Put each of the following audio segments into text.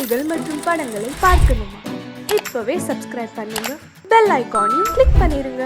செய்திகள் மற்றும் படங்களை பார்க்கணுமா? இப்பவே சப்ஸ்கிரைப் பண்ணுங்க, பெல் ஐகானையும் கிளிக் பண்ணிருங்க.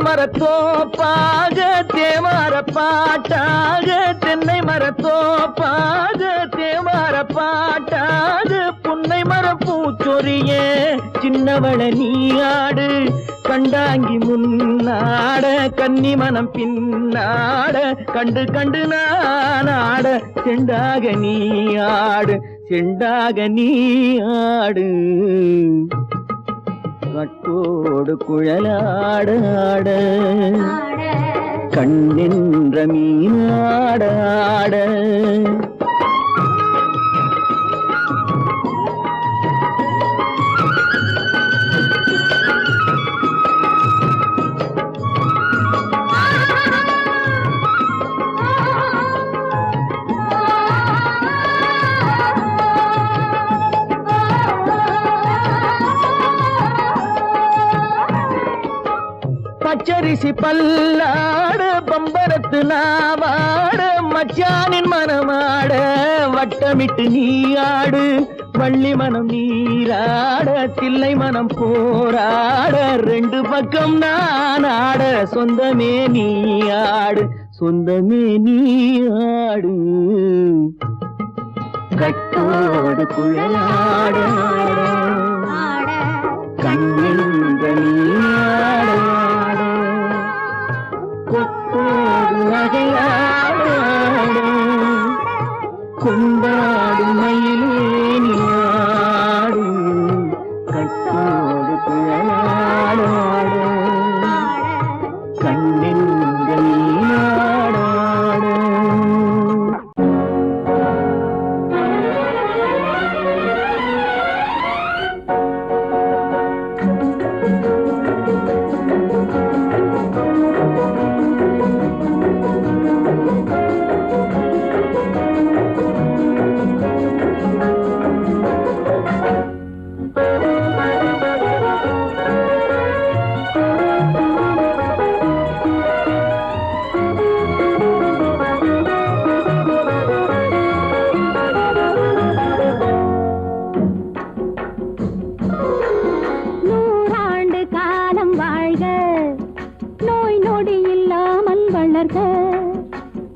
மரத்தோப்பாக தேவார பாட்டாக தென்னை மரத்தோப்பாக தேவார பாட்டாக புன்னை மரப்பூச்சொரிய சின்னவள நீயாடு கண்டாங்கி முன்னாட கன்னி மனம் பின்னாட கண்டு கண்டு நானாட செண்டாக நீயாடு செண்டாக நீயாடு கட்டோடு குழலாடாட கண்ணென்ற மீனாடாட பச்சரிசி பல்லாட பம்பரத்து நாவாட மச்சானின் மனமாட வட்டமிட்டு நீயாடு வள்ளி மனம் நீராட தில்லை மனம் போராட ரெண்டு பக்கம் நானாட சொந்தமே நீயாடு சொந்தமே நீயாடு கட்டோடு குழலாட கண்ணென்ற நீயாட கொத்தோடு நகையாட கொண்டாடு மயிலேனியாடு கட்டோடு குழலாட கண்ணென்ற நீயாட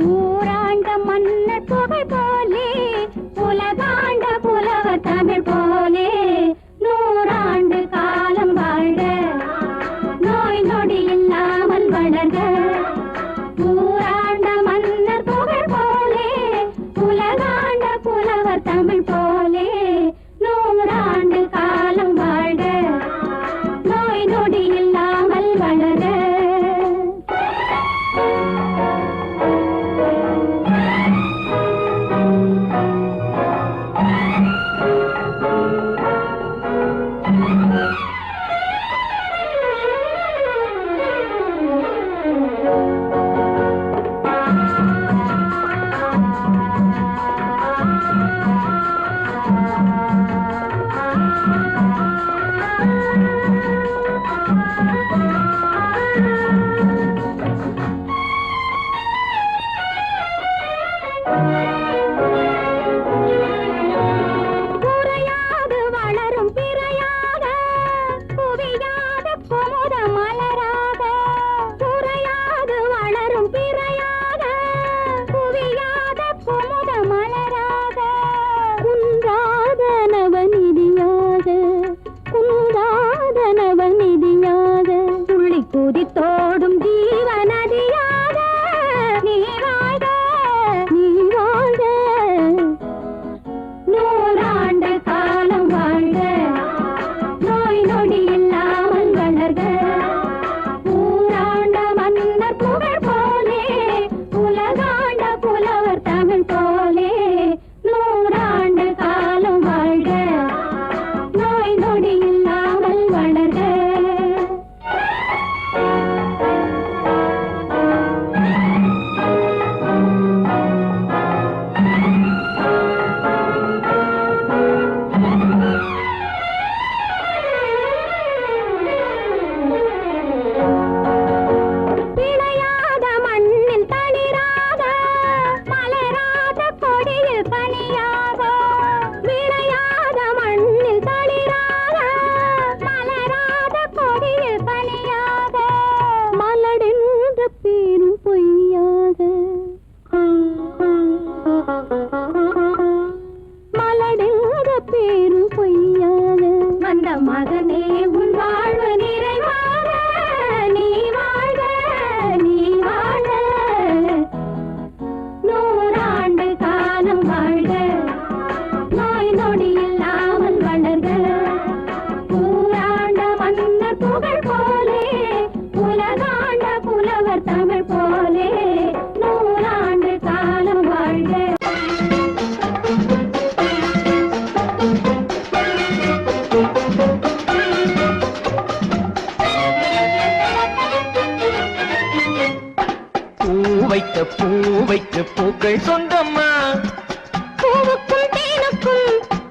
ஊராண்ட மன்னர் புகழ் போலே உலகாண்ட புலவர் தமிழ் போலே நூறாண்டு காலம் வாழ்க நோய் நொடி இல்லாமல் வளர்க ஊராண்ட மன்னர் புகழ் போலே உலகாண்ட புலவர் தமிழ் போலே நூறாண்டு காலம் வாழ்க நோய் நொடி இல்லாமல் வளர்க குதித்தோடும் ஜீவநதியாக நீ வாழ்க நீ வாழ்க நூறாண்டு காலம் வாழ்க நோய் நொடி இல்லாமல் வளர்க ஊராண்ட மன்னர் புகழ் போலே உலகாண்ட புலவர் தமிழ் போலே நூறாண்டு காலம் வாழ்க நோய் நொடி இல்லாமல் வளர்க பனியாக விளையாத மண்ணில் தளிராக மகனே உன் வாழ்வு நிறைவாக நீ வாழ நீ வாழ நூறாண்டு காலம் வாழ்க நோய் நொடி இல்லாமல் வளர்க ஊராண்ட மன்னர் புகழ் போலே உலகாண்ட புலவர் தமிழ் போலே நூறாண்டு காலம் வாழ்க பூ வைக்க பூக்கள் சொந்தம்மா பூவுக்கும் தேனுக்கும்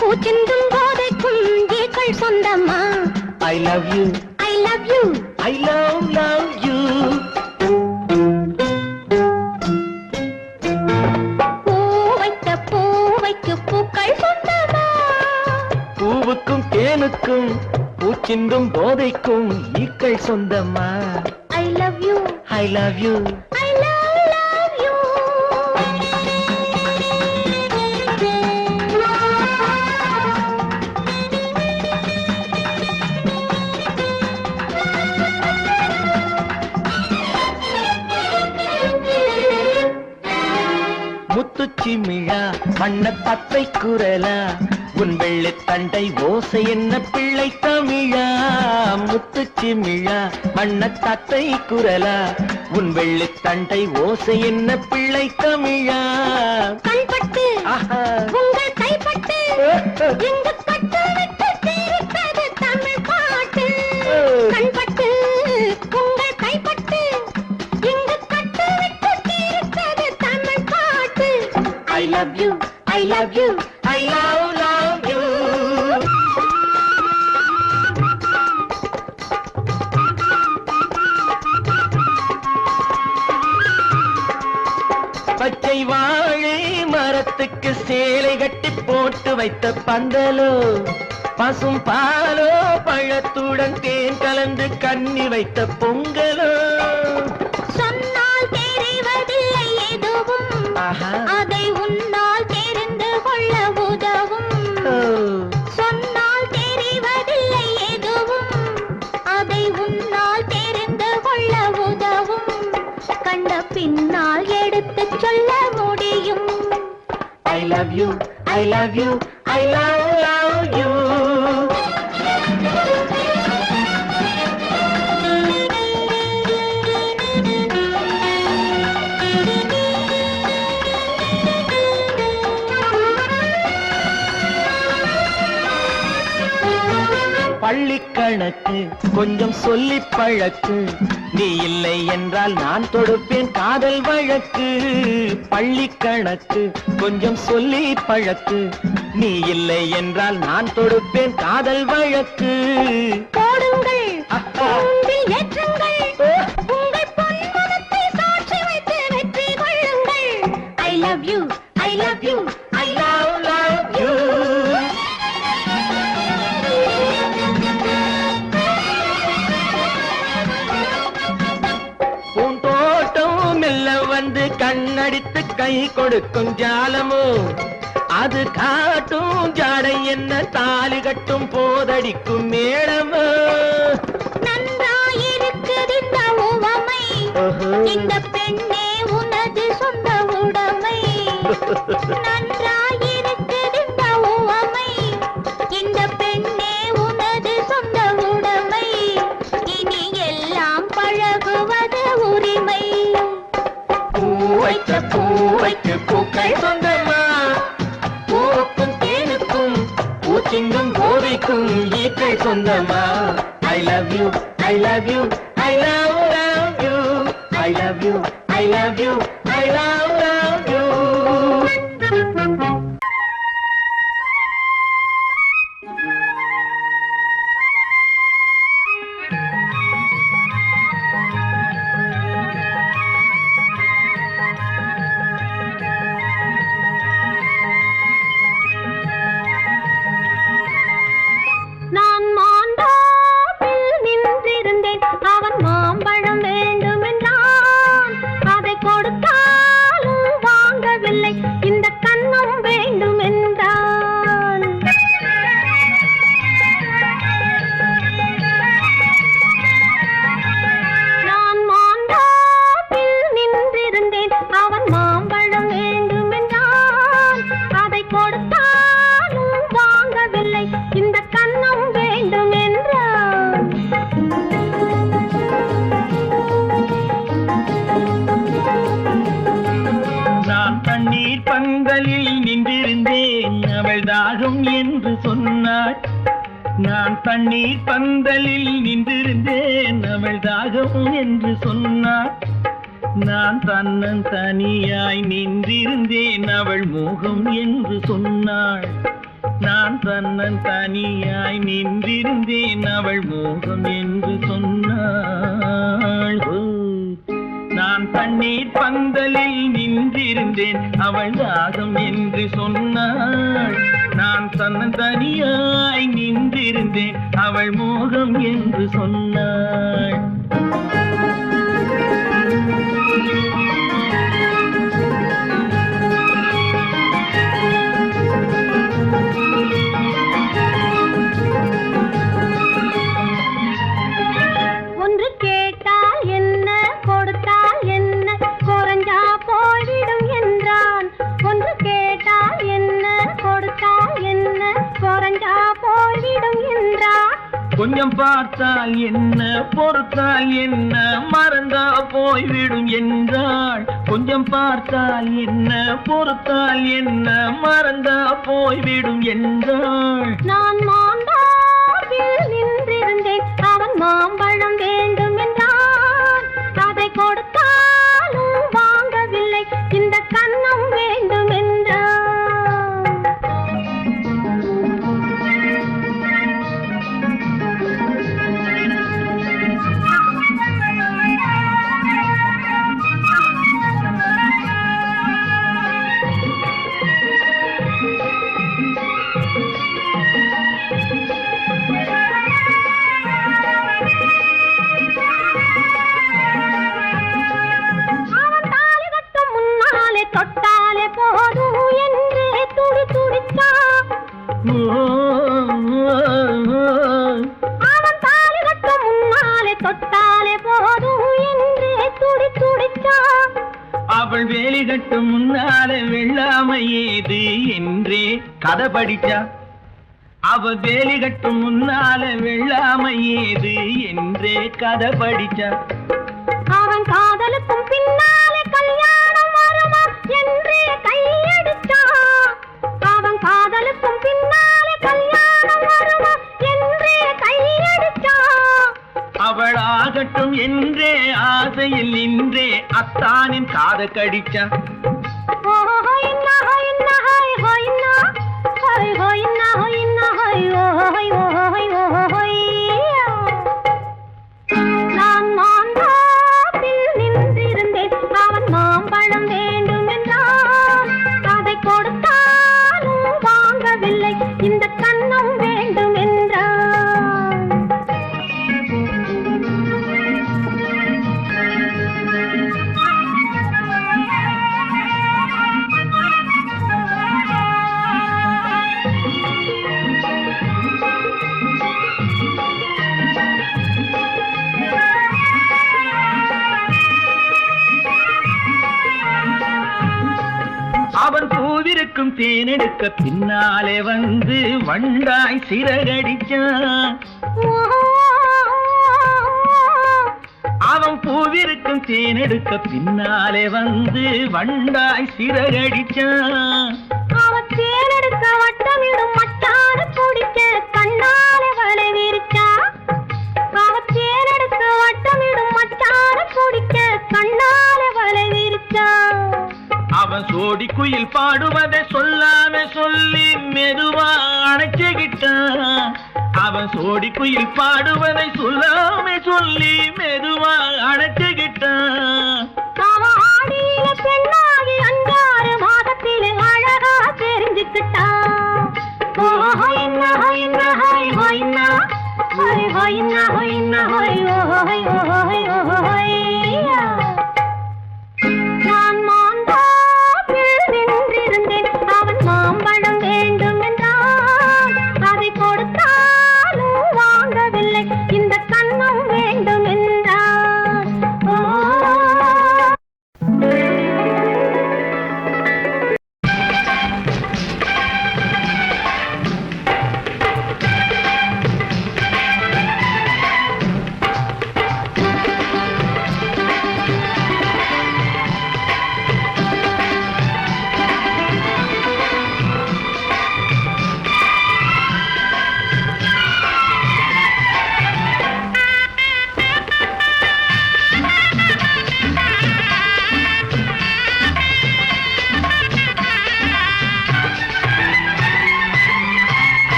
பூச்சிந்தும் போதைக்கும் ஈக்கள் சொந்தம்மா I love you I love you I love you பூ வைக்க பூக்கள் சொந்தம்மா பூவுக்கும் தேனுக்கும் பூச்சிந்தும் போதைக்கும் ஈக்கள் சொந்தம்மா I love you I love you I love you. முத்துச்சிமிழா வண்ண தத்தை குரலா உன் வெள்ளைத் தண்டை ஓசை என்ன பிள்ளை தமிழா முத்துச்சிமிழா வண்ண தத்தை குரலா உன் வெள்ளைத் தண்டை ஓசை என்ன பிள்ளை தமிழா கண்பட்டு ஆஹா உங்கள் கைப்பட்டு எங்கு கட்டு விட்டு தீர்த்தது தமிழ் பாட்டு கண்பட்டு உங்கள் கைப்பட்டு எங்கு கட்டு விட்டு தீர்த்தது தமிழ் பாட்டு I love you I love you I love you பச்சை வாழை மரத்துக்கு சேலை கட்டி போட்டு வைத்த பந்தலோ பசும் பாலோ பழத்துடன் தேன் கலந்து கண்ணி வைத்த பொங்கலோ சொன்னால் தெரிவதில்லை எதுவும் ஆஹா அதை உன்னால் தெரிந்து கொள்ள உதவும் ஓ. சொன்னால் தெரிவதில்லை எதுவும் அதை உன்னால் தெரிந்து கொள்ள உதவும் கண்ட பின்னால் எடுத்துச் சொல்ல முடியும் I love you I love you I love you பள்ளிக்கணக்கு கொஞ்சம் சொல்லி பழக்கு நீ இல்லை என்றால் நான் தொடுப்பேன் காதல் வழக்கு பள்ளிக்கணக்கு கொஞ்சம் சொல்லி பழக்கு நீ இல்லை என்றால் நான் தொடுப்பேன் காதல் வழக்கு போடுங்கள் அஹா. கூண்டில் ஏற்றுங்கள் உங்கள் பொன்மனத்தை சாட்சி வைத்து வெற்றி கொள்ளுங்கள் ஐ love you I love you I love you பூந்தோட்டம் மெல்ல வந்து கண்ணடித்து கை கொடுக்கும் ஜாலமோ அது காட்டும் ஜாடை என்ன தாலி கட்டும் போதடிக்கும் மேளமோ நன்றாயிருக்குது இந்த உவமை இந்த பெண்ணே உனது சொந்த உடைமை நன்றாயிருக்குது இந்த உவமை இந்த பெண்ணே உனது சொந்த உடைமை இனி எல்லாம் பழகுவது உரிமை பூ வைக்க பூக்கள் சொந்தமா பூவுக்கும் தேனுக்கும் பூச்சிங்கும் போதைக்கும் ஈக்கள் சொந்தமா I love you I love you I love you I love you I love you I love you நான் மாண்டாப்பில் நின்றிருந்தேன் அவன் மாம்பழம் வேண்டுமென்றான் அதை கொடுத்தாலும் தண்ணீர் பந்தலில் நின்றிருந்தேன் அவள் தாகம் என்று சொன்னாள். நான் தன்னன் தனியாய் நின்றிருந்தேன் அவள் மோகம் என்று சொன்னாள். நான் தன்னன் தனியாய் நின்றிருந்தேன் அவள் மோகம் என்று சொன்னாள். நான் தண்ணீர் பந்தலில் நின்றிருந்தேன் அவள் தாகம் என்று சொன்னாள். நான் தன்னன் தனியாய் நின்றிருந்தேன் அவள் மோகம் என்று சொன்னாள். ஒன்று கேட்டால் என்ன கொடுத்தால் என்ன குறைஞ்சா போய்விடும் என்றான். ஒன்று கேட்டால் என்ன கொடுத்தால் என்ன குறைஞ்சா போய்விடும் என்றான். கொஞ்சம் பார்த்தால் என்ன பொறுத்தால் என்ன மறந்தா போய்விடும் என்றாள். கொஞ்சம் பார்த்தால் என்ன பொறுத்தால் என்ன மறந்தா போய்விடும் என்றாள். நான் மாந்தாவில் நின்றிருந்தேன் அவன் மாம்பழம் வேண்டும் என்றான். அதை கொடுத்தாலும் வாங்கவில்லை இந்த கன்னம் வேண்டும் என்றான். தொட்டாலே போதும் என்றே துடி துடித்தான். அவன் தாலி கட்டும் முன்னாலே தொட்டாலே போதும் என்றே துடி துடித்தான். அவள் வேலி கட்டும் முன்னாலே வெள்ளாமை ஏது என்றே கதை படிச்சா. அவள் வேலி கட்டும் முன்னாலே வெள்ளாமை ஏது என்றே கதை படிச்சா. அவன் காதலுக்கும் பின்னாலே கல்யாணம் வருமா என்றே கையடிச்சான். அவன் காதலுக்கும் பின்னாலே கல்யாணம் வருமா என்றே கையடிச்சான். அவள் ஆகட்டும் என்றே ஆசையில் நின்றே அத்தானின் காத கடிச்சா. நான் மாந்தாப்பில் நின்றிருந்தேன் அவன் மாம்பழம் வேண்டும் என்றான். அதை கொடுத்தாலும் வாங்கவில்லை இந்த கன்னம் வேண்டும் என்றான். அவன் பூவிருக்கும் தேனெடுக்க பின்னாலே வந்து வண்டாய் சிறகடிச்சான். அவன் பூவிருக்கும் தேனெடுக்க பின்னாலே வந்து வண்டாய் சிறகடிச்சான். அவன் தேனெடுக்க வட்டமிடும் மட்டான குடிக்க கண்ணாலே வலை விரிச்சா. அவன் தேனெடுக்க வட்டமிடும் மட்டான குடிக்க கண்ணாலே வலை விரிச்சா. அவன் சோடி குயில் பாடுவதை சொல்லாம சொல்லி மெதுவா அணைச்சுக்கிட்டான். அவன் சோடி குயில் பாடுவதை சொல்லாம சொல்லி மெதுவா அணைச்சுக்கிட்டான். அவன் ஆடியில பெண்ணாகி 5-6 மாதத்திலே அழகா தெரிஞ்சுக்கிட்டான். நான் மாந்தாப்பில் நின்றிருந்தேன் அவன் மாம்பழம் வேண்டும் என்றான். அதை கொடுத்தாலும் வாங்கவில்லை இந்த கன்னம் வேண்டும் என்றான்.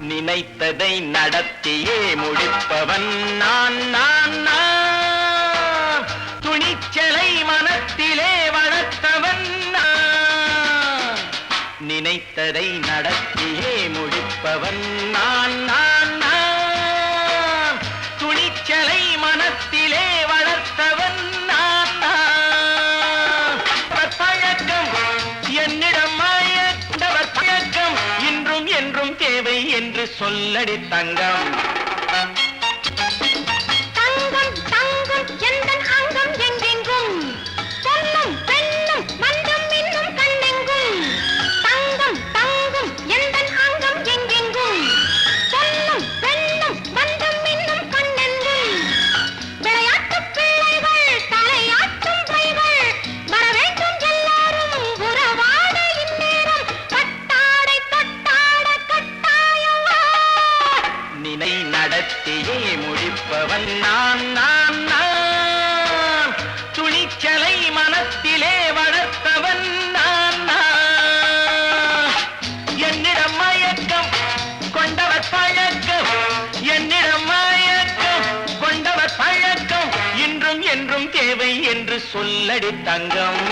நினைத்ததை நடத்தியே முடிப்பவன் நான் நான் நான் துணிச்சலை மனத்திலே வளர்த்தவன் நான் நினைத்ததை நடத்தியே முடிப்பவன் நான் நான் நான் துணிச்சலை மனத்திலே வளர்த்தவன் நான் நான் பழக்கம் என்னிடம் மயந்தவர் பழக்கம் இன்றும் என்றும் தேவை என்று சொல்லடி தங்கம் தங்கம் தங்கம் எந்தன் அங்கம் எங்கெங்கும் பொன்னும் பெண்ணும் மண்டும் இன்னும் கண்ணெங்கும் தங்கம் தங்கம் எந்தன் அங்கம் எங்கெங்கும் பொன்னும் பெண்ணும் மண்டும் இன்னும் கண்ணெங்கும் விளையாட்டு பிள்ளைகள் தலையாட்டும் கைகள் வர வேண்டும் எல்லாரும் உறவாட இந்நேரம் பட்டாடை தொட்டாட கட்டாயமா நினை நடத்தியே முடிப்பவன் நான் நான் நான் துணிச்சலை மனத்திலே வளர்த்தவன் நான் நான் என்னிடம் மயக்கம் கொண்டவர் பழக்கம் என்னிடம் மயக்கம் கொண்டவர் பழக்கம் இன்றும் என்றும் தேவை என்று சொல்லடி தங்கம்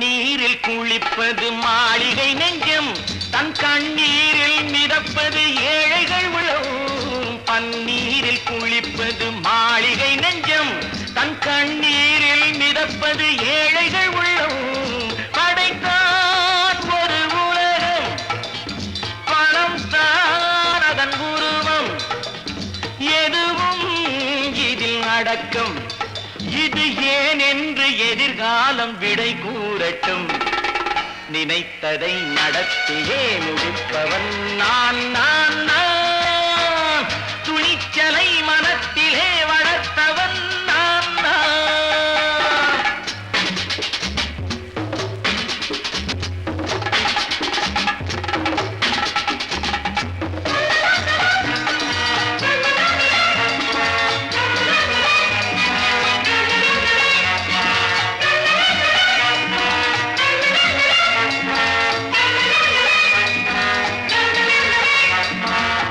நீரில் குளிப்பது மாளிகை நெஞ்சம் தன் கண்ணீரில் மிதப்பது ஏழைகள் உளவும் பன்னீரில் குளிப்பது மாளிகை நெஞ்சம் தன் கண்ணீரில் மிதப்பது ஏழைகள் உள்ளவும் படைத்தான் ஒரு உலகம் பணம் தான் அதன் உருவம் எதுவும் இதில் அடக்கம் இது ஏன் என்று எதிர்காலம் விடை கூறட்டும் நினைத்ததை நடத்தியே முடிப்பவன் நான் நான் நான் துணிச்சலை மனத்திலே வளர்த்தவன் நான் நான்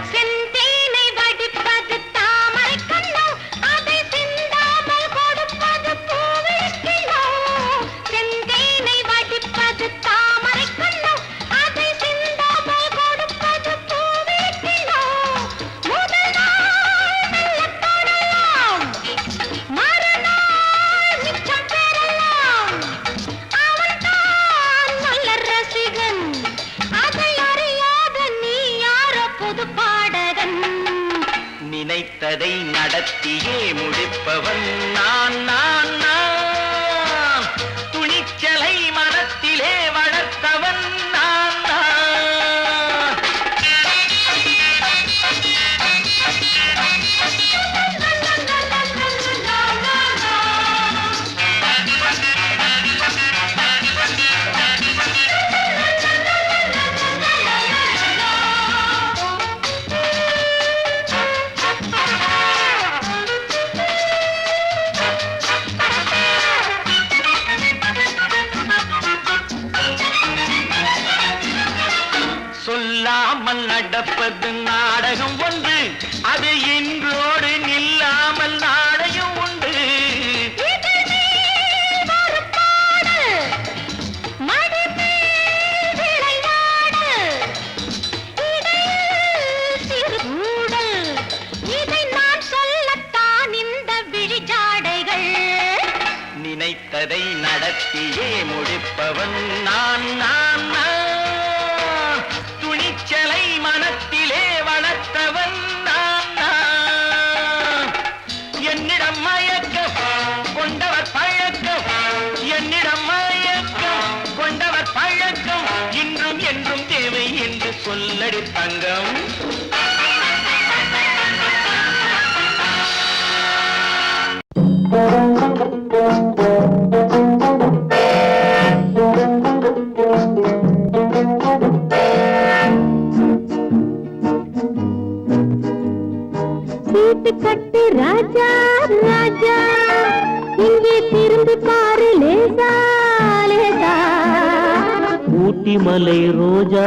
செந்தேனை வடிப்பது தாமரை கண்ணோ அதை சிந்தாமல் கொடுப்பது பூவிழிக்கிழோ செந்தேனை வடிப்பது தாமரை கண்ணோ அதை சிந்தாமல் கொடுப்பது பூவிழிக்கிழோ முதல் நாள் மெல்ல தொடலாம் மறுநாள் மிச்சம் பெறலாம் அவன்தான் நல்ல ரசிகன் அதை அறியாத நீ யாரோ புது பாடகன் நினைத்ததை நடத்தியே முடிப்பவன் நான் நான் நான் துணிச்சலை மனத்திலே வளர்த்தவன் நான் நான் சொல்லாமல் நடப்பது நாடகம் ஒன்று அது இன்றோடு நில்லாமல் நாளையும் உண்டு நினைத்ததை நடத்தியே முடிப்பவன் நான் நான் நான் துணிச்சலை மனத்திலே வளர்த்தவன் நான் நான் கட்டு ராஜா ராஜா இங்கே திரும்பி பாரு லேசா லேசா ஊட்டி மலை ரோஜா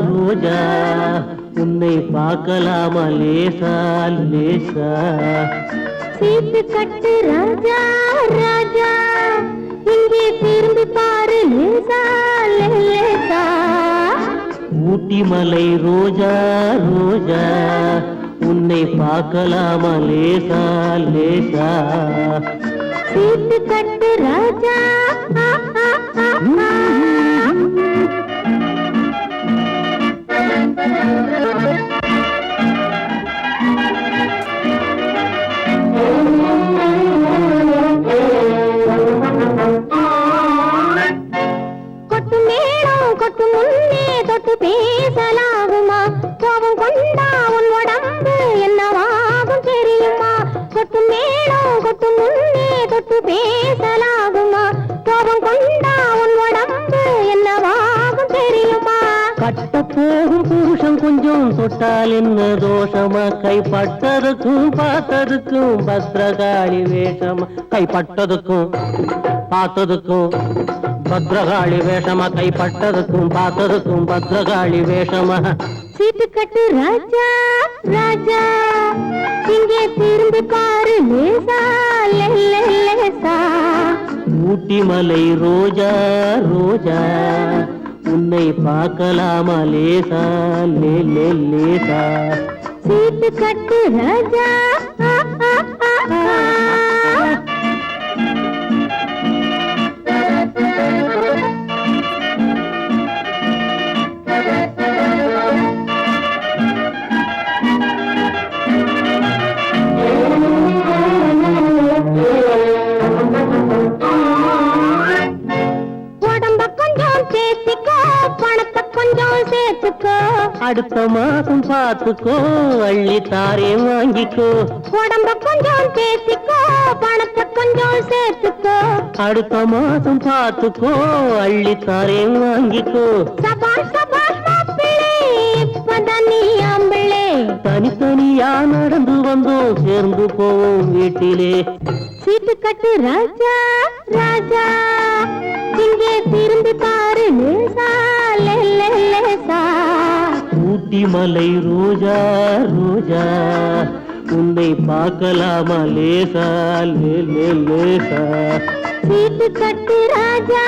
ரோஜா உன்னை பார்க்கலாமா லேசா லேசா சீட்டு கட்டு ராஜா ராஜா இங்கே திரும்பி பாரு லேசா லேசா ஊட்டி மலை ரோஜா ரோஜா உன்னை பார்க்கலாமா லேசா லேசா சீட்டு கட்டு ராஜா கொட்டு மேளம் கொட்டு முன்னே தொட்டு பேசலாகுமா கோபம் கொண்டா உன் உடம்பு என்னவாகும் தெரியுமா கொட்டு மேளம் கொட்டு முன்னே தொட்டு பேசலாகுமா கோபம் கொண்டா உன் உடம்பு என்னவாகும் தெரியுமா கட்ட போகும் புருஷன் கொஞ்சம் தொட்டால் என்ன தோஷமா கைப்பட்டதுக்கும் பார்த்ததுக்கும் பத்ரகாளி வேஷமா கைப்பட்டதுக்கும் பார்த்ததுக்கும் பத்ரகாளி வேஷமா கைப்பட்டதுக்கும் பார்த்ததுக்கும் பத்ரகாளி வேஷமா சீட்டு கட்டு ராஜா ராஜா இங்கே திரும்பி பாரு லேசா லேசா ஊட்டி மலை ரோஜா ரோஜா உன்னை பார்க்கலாமா லேசா லேசா சீட்டு கட்டு ராஜா உடம்ப கொஞ்சம் சேர்த்துக்கோ பணத்தை கொஞ்சம் சேர்த்துக்கோ அடுத்த மாசம் பார்த்துக்கோ அள்ளி தாரே வாங்கிக்கோ உடம்ப கொஞ்சம் சேர்த்துக்கோ பணத்தை கொஞ்சம் சேர்த்துக்கோ அடுத்த மாசம் பார்த்துக்கோ அள்ளி தாரே வாங்கிக்கோ சபாஷ் சபாஷ் மாப்பிள்ளை இப்பதான் நீ ஆம்பிள்ளை தனித்தனியா நடந்து வந்தோம் சேர்ந்து போவோம் வீட்டிலே சீட்டு கட்டு ராஜா ராஜா இங்கே திரும்பி பாரு லேசா லேசா ஊட்டி மலை ரோஜா ரோஜா உன்னை பார்க்கலாமா லேசா லேசா சீட்டு கட்டு ராஜா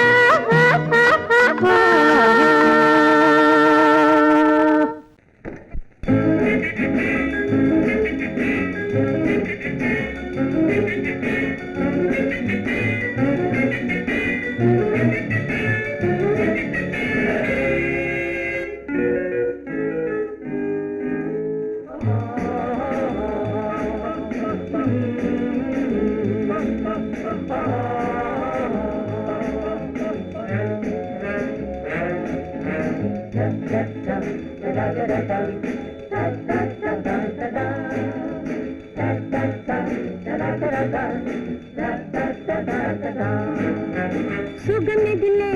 சுகமெதில்லை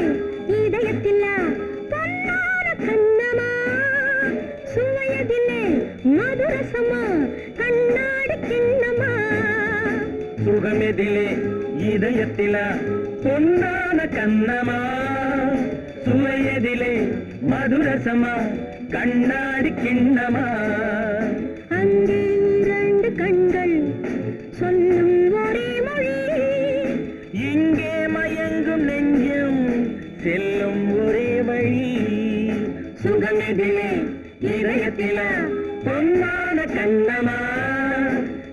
இதயத்தில்ல பொன்னான கண்ணமா சுவையதில்லை மதுரசமா கண்ணாடி கிண்ணமா சுகமெதிலே இதயத்தில பொன்னான கண்ணமா சுவையதிலே மதுரசமா கண்ணாடி கிண்ணமா அங்கே இரண்டு கண்கள் சொல்லும் ஒரே மொழி இங்கே மயங்கும் நெஞ்சும் செல்லும் ஒரே வழி சுகமெதிலே இதயத்தில பொன்னான கண்ணமா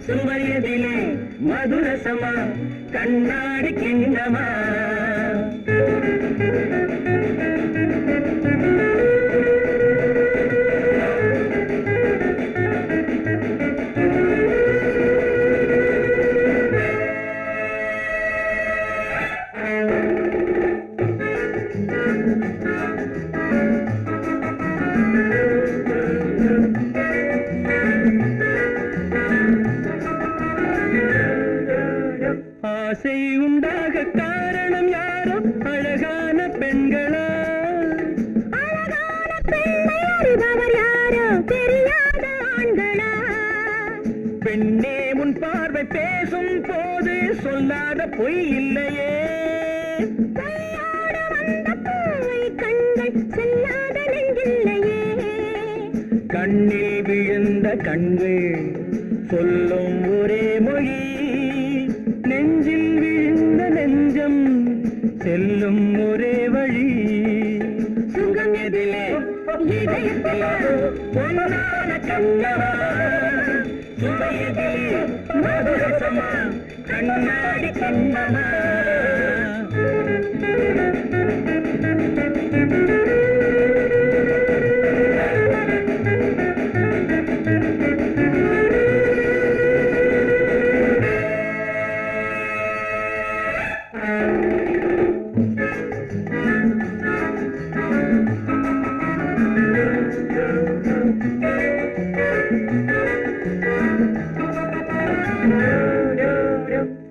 சுவையதிலே மதுரசமா கண்ணாடி கிண்ணமா ஆசை உண்டாக காரணம் யாரோ அழகான பெண்களா அழகான பெண்ணை அறிபவர் யாரோ தெரியாத ஆண்களா பெண்ணே முன் பேசும் போது சொல்லாத பொய் இல்லையே. கையோடு வந்த பூவை கண்கள் செல்லாத நெஞ்சில்லையே. கண்ணில் விழுந்த கண்கள் சொல்லும் ஒரே மொழி, நெஞ்சில் விழுந்த நெஞ்சம் செல்லும் ஒரே வழி. சுகம் எதிலே இதயத்திலே பொன்னான கண்ணவா, சுவையதிலே மதுரசமா கண்ணாடி கண்ணமா.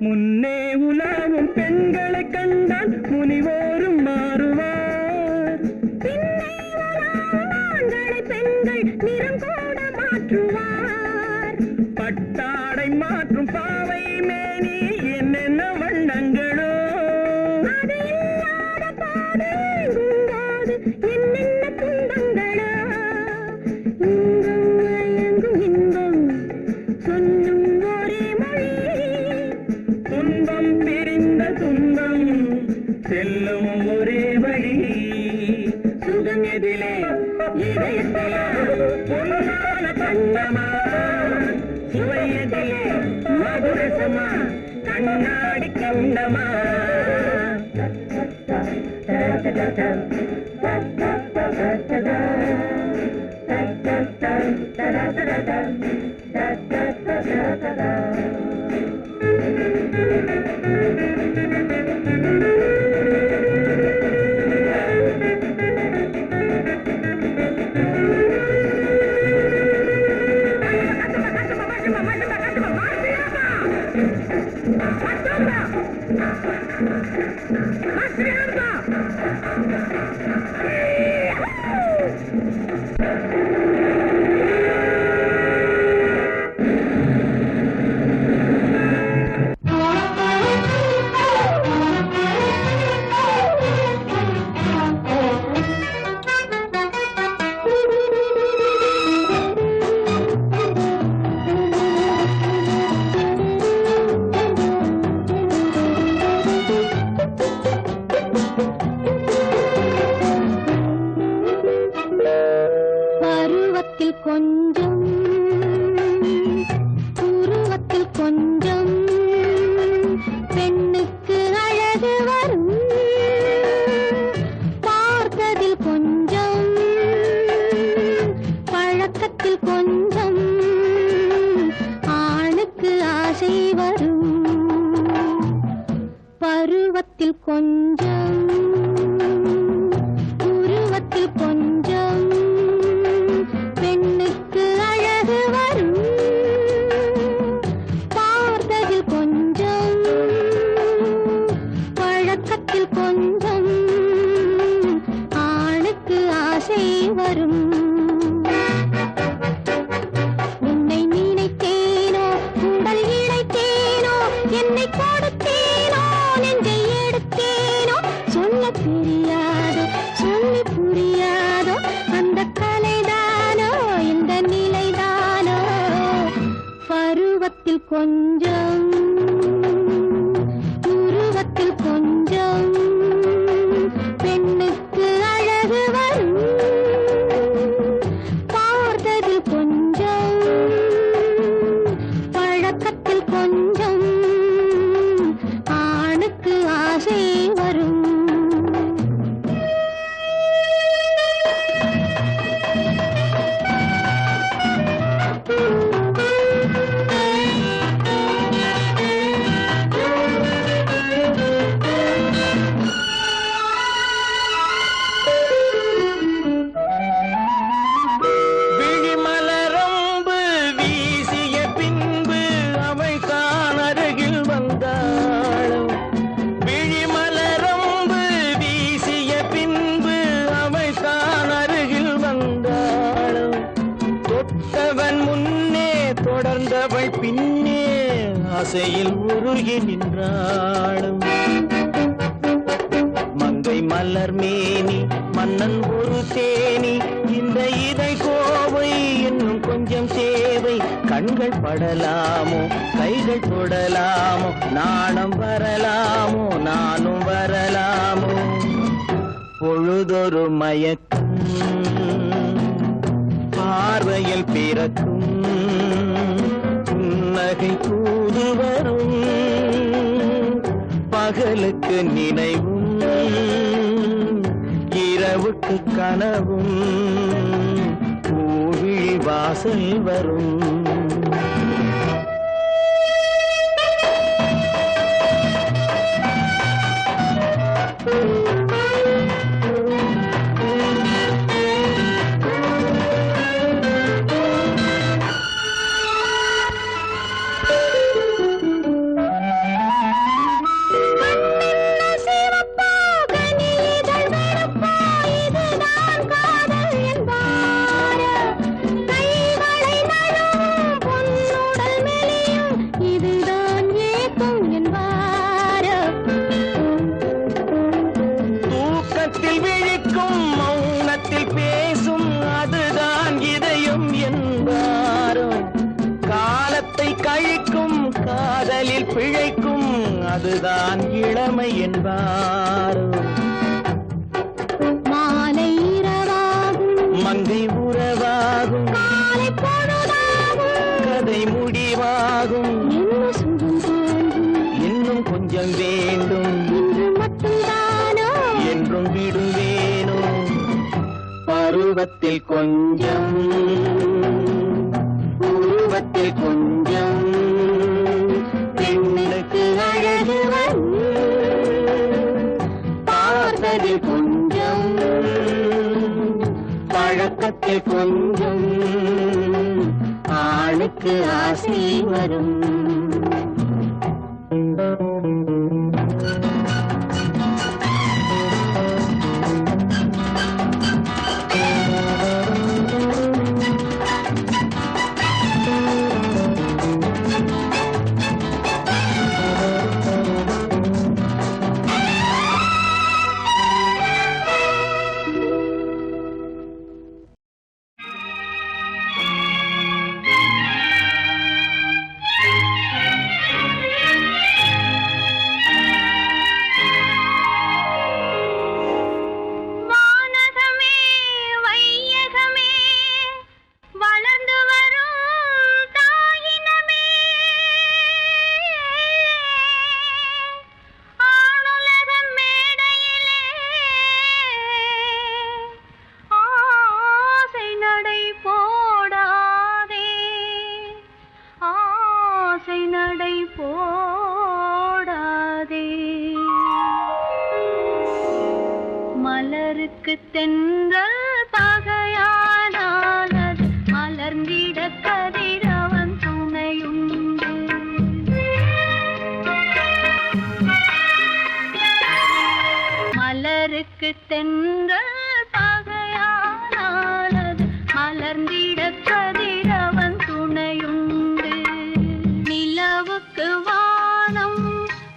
முன்னே உலாவும் பெண்களை கண்டால் முனிவோரும் மாறுவார். பின்னே உலாவும் ஆண்களை பெண்கள் நிறம் கூட மாற்றுவார். பட்டாடை மாற்றும் பாவை மேனி என்னென்ன வண்ணங்களோ, அது இல்லாத பாடு எங்கும்போது என்னென்ன துன்பங்களோ. இன்பம் மயங்கும் இன்பம் சொல்லும் ஒரே மொழி, துன்பம் பிரிந்த துன்பம் செல்லும் ஒரே வழி. சுகம் எதிலே இதயத்திலே பொன்னான கண்ணமா, சுவையதிலே மதுரசமா கண்ணாடி கண்ணமா. பருவத்தில் கொஞ்சம் உருவத்தில் கொஞ்சம் பெண்ணுக்கு அழகு வரும். பார்த்ததில் கொஞ்சம் பழக்கத்தில் கொஞ்சம் ஆணுக்கு ஆசை வரும். பருவத்தில் கொஞ்சம் உருவத்தில் கொஞ்சம் பெண்ணுக்கு அழகு வரும். பார்த்ததில் கொஞ்சம் பழக்கத்தில் கொஞ்சம் ஆணுக்கு ஆசை வரும். உன்னை நினைத்தேனோ உடல் இழைத்தேனோ என்னை கொடுத்தேனோ நெஞ்சை எடுத்தேனோ சொல்ல தெரியாதோ சொல்லி புரியாதோ அந்த கலைதானோ இந்த நிலைதானோ. பருவத்தில் கொஞ்சம் உருவத்தில் கொஞ்சம் பெண்ணுக்கு அழகு வரும். பார்த்ததில் கொஞ்சம் பழக்கத்தில் கொஞ்சம் ஆணுக்கு ஆசை வரும். விழிமலரம்பு வீசிய பின்பு அவ ஆசையில் உருகி நின்றாளும் மங்கை மலர் மேனி மன்னன் ஒரு தேனி இந்த இதை கோவை இன்னும் கொஞ்சம் தேவை கண்கள் படலாமோ கைகள் தொடலாமோ நாணம் வரலாமோ நானும் வரலாமோ பொழுதொரு மயக்கம் பார்வையில் பிறக்கும் புன்னகை தூது வரும் பகலுக்கு நினைவும் இரவுக்கு கனவும் பூவிழி வாசல் வரும் காதலில் பிழைக்கும் அதுதான் இளமை என்பாரோ மாலை இரவாகும் மங்கை உறவாகும் காலை பொழுதாகும் கதை முடிவாகும் என்ன சுகம் தோன்றும் இன்னும் கொஞ்சம் வேண்டும் இன்று மட்டும்தானோ என்றும் விடுவேனோ பருவத்தில் கொஞ்சம் உருவத்தில் கொஞ்சம் பெண்ணுக்கு அழகு வரும் பார்ப்பதில் கொஞ்சம் பழக்கத்தில் கொஞ்சம் ஆளுக்கு ஆசை வரும் மலருக்கு தென்றல் பகையானால் அது மலர்ந்திட கதிரவன் துணையுண்டு மலருக்கு தென்றல் பகையானால் அது மலர்ந்திட கதிரவன் துணையுண்டு நிலவுக்கு வானம்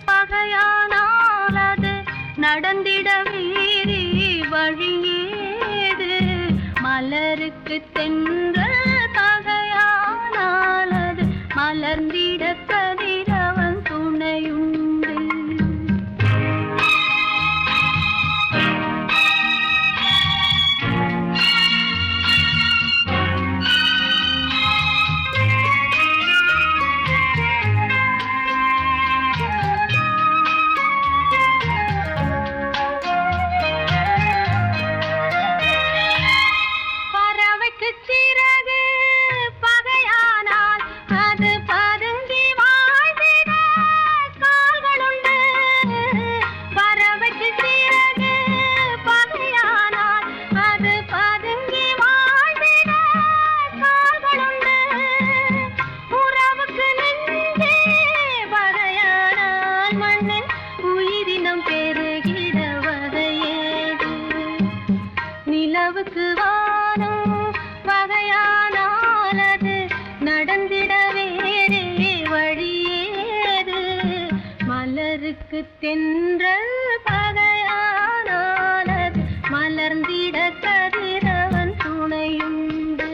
பகையானால் அது நடந்திட வீரி வழியேது மலருக்கு தென்றல் பகையானால் அது மலர்ந்திட கதிரவன் துணையுண்டு படகு தென்றல் பகையானாலது மலர்ந்திட கதிரவன் துணையுண்டு.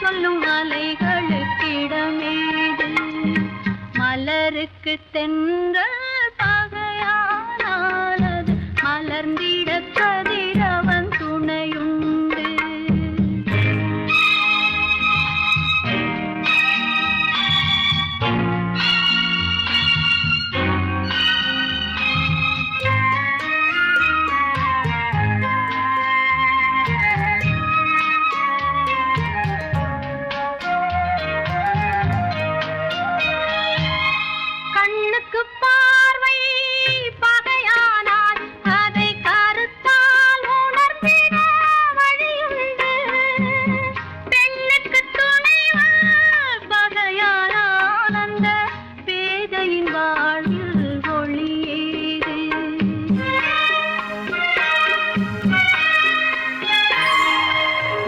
சொல்லும் அலைகளுக்கிடமேது மலருக்கு தென்றல் பகையானாலது மலர்ந்திட கதிரவன் துணையுண்டு.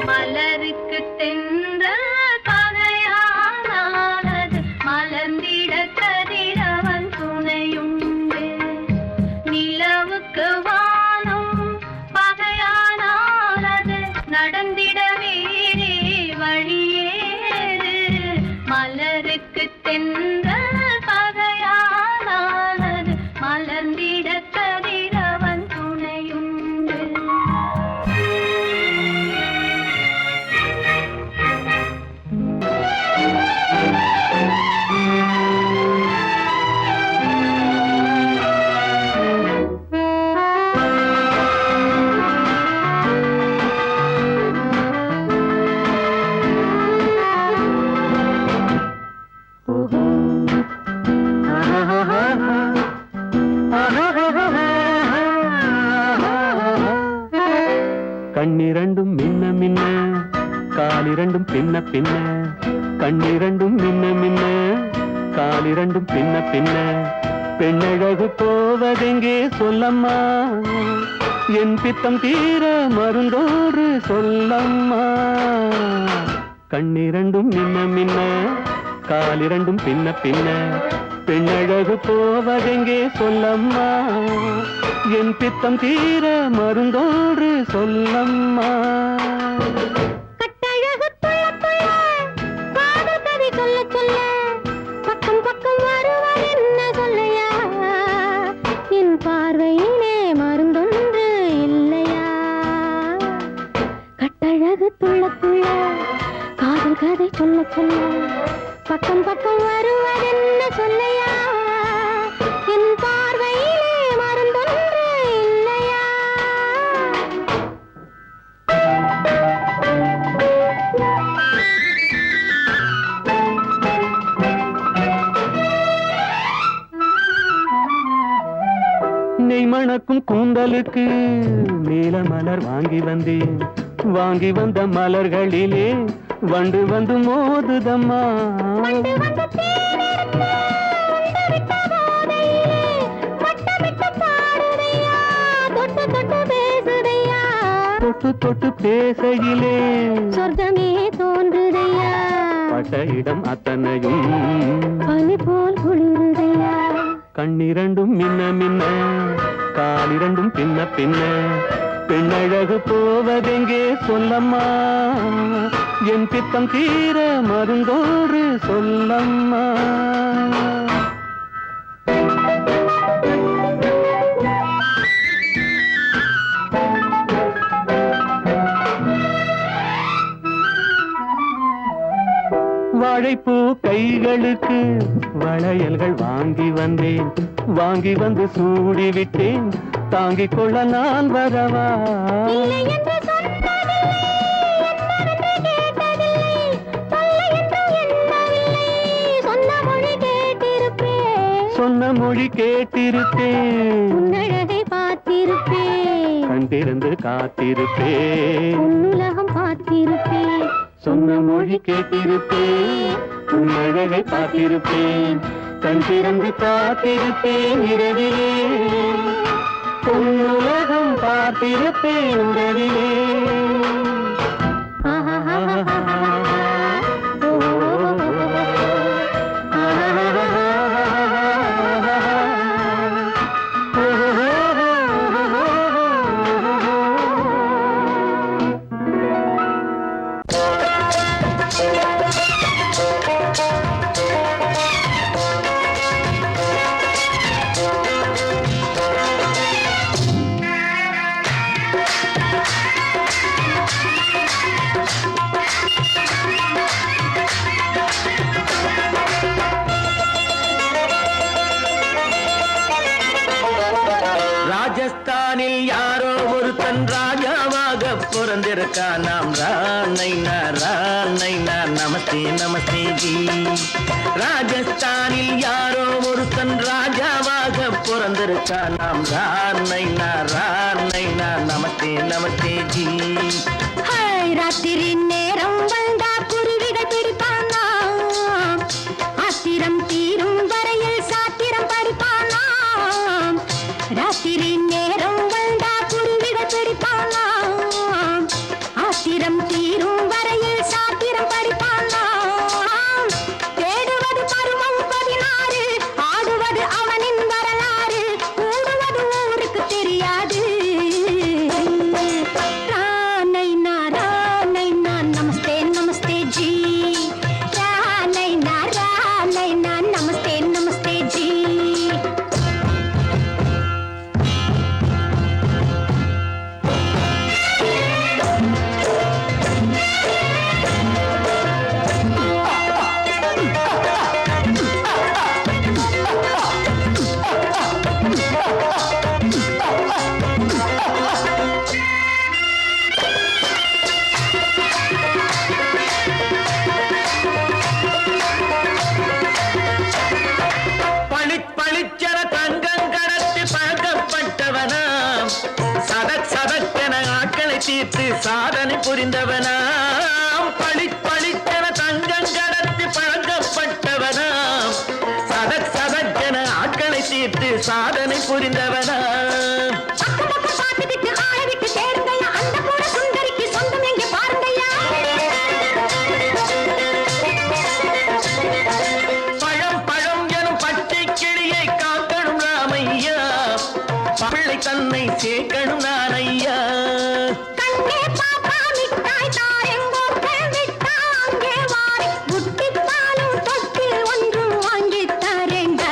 மலருக்கு தென்றல் பகையானாலது மலர்ந்திட கதிரவன் துணையுண்டு. நிலவுக்கு வானம் பகையானாலது நடந்திட வேறே வழியேது. மலருக்கு தென்றல் பகையானாலது மலர்ந்திட கதிரவன் துணையுண்டு. கண்ணிரண்டும் மின்ன மின்ன காலிரண்டும் பின்ன பின்ன. கண்ணிரண்டும் மின்ன மின்ன காலிரண்டும் பின்ன பின்ன. பெண்ணழகு போவதெங்கே சொல்லம்மா, என் பித்தம் தீர மருந்தோடு சொல்லம்மா. கண்ணிரண்டும் மின்ன மின்ன காலிரண்டும் பின்ன பின்ன. பெண்ணழகு போவதெங்கே சொல்லம்மா, என் பித்தம் தீர மருந்தோடு சொல்லம்மா. கட்டழகு துள்ள துள்ள காதல் கதை சொல்ல சொல்ல பக்கம் பக்கம் வருவார் என்ன சொல்லையா. என் பார்வையிலே மருந்தொன்று இல்லையா. கட்டழகு துள்ள துள்ள காதல் கதை சொல்ல சொல்ல பக்கம் பக்கம் வருவார் என்ன சொல்லையா. என் பார்வையிலே மருந்தொன்று இல்லையா. நெய் மணக்கும் கூந்தலுக்கு நீல மலர் வாங்கி வந்தேன். வாங்கி வந்த மலர்களிலே வண்டு வந்து மோதுதம்மா. தொட்டு தொட்டு பேசையிலே சொர்க்கமே தோன்றுதையா. பட்ட இடம் அத்தனையும் பனி போல் குளிருதையா. கண்ணிரண்டும் மின்ன மின்ன காலிரண்டும் பின்ன பின்ன. பெண்ணழகு போவதெங்கே சொல்லம்மா, என் பித்தம் தீர மருந்தோடு சொல்லம்மா. வாழைப்பூ கைகளுக்கு வளையல்கள் வாங்கி வந்தேன். வாங்கி வந்து சூடி விட்டேன். தாங்கிக் கொள்ள நான் வரவா? இல்லை என்று சொன்னதில்லை, என்னவென்று கேட்டதில்லை, தொல்லை என்றும் எண்ணவில்லை, சொன்ன மொழி கேட்டிருப்பேன், சொன்ன மொழி கேட்டிருப்பேன், உன்னழகை பார்த்திருப்பேன், கண் திறந்து காத்திருப்பேன், உன்னுலகம் பார்த்திருப்பேன், சொன்ன மொழி கேட்டிருப்பேன், உன்னழகை பார்த்திருப்பேன், கண் திறந்து காத்திருப்பேன், இரவிலே உன்னுலகம் பார்த்திருப்பேன், இரவிலே. ராஜஸ்தானில் யாரோ ஒருத்தன் ராஜாவாக பிறந்திருக்கான். நாம் ராணைனா ராணைனா நமஸ்தே நமஸ்தே ஜி. ராஜஸ்தானில் யாரோ ஒருத்தன் ராஜாவாக பிறந்திருக்கான். நாம் ராணைனா ராணைனா நமஸ்தே நமஸ்தே ஜி. ராத்திரி நேரம் வந்தா குருவிகள் பிடிப்பானா, ஆத்திரம் தீரும் வரையில் சாத்திரம் படிப்பானா. ராத்திரி நேரம் வந்தா குருவிகள் பிடிப்பானா, ஆத்திரம் தீரும் வரையில் சாத்திரம் படிப்பானா. தேடுவது பருவம் 16, ஆடுவது அவனின் வரலாறு, கூடுவது ஊருக்கு தெரியாது. நமஸ்தே நமஸ்தே ஜி, ராணைனா ராணைனா நமஸ்தே நமஸ்தே ஜி. பளிச்சென தங்கம் கடத்தி பழக்கப்பட்டவனாம், சதக் சதக்கென ஆட்களை தீர்த்து சாதனை புரிந்தவனாம். பளிச்சென தங்கம் கடத்தி பழக்கப்பட்டவனாம், சதக் சதக்கென ஆட்களை தீர்த்து சாதனை புரிந்தவனாம். தன்னை சேர்க்கணும் நான் ஐயா. கண்ணே பாப்பா மிட்டாய் தாரெங்கோ கேள்விட்டா அங்கே வாரி, புட்டி பாலும் தொட்டு ஒன்று வாங்கி தரேங்க.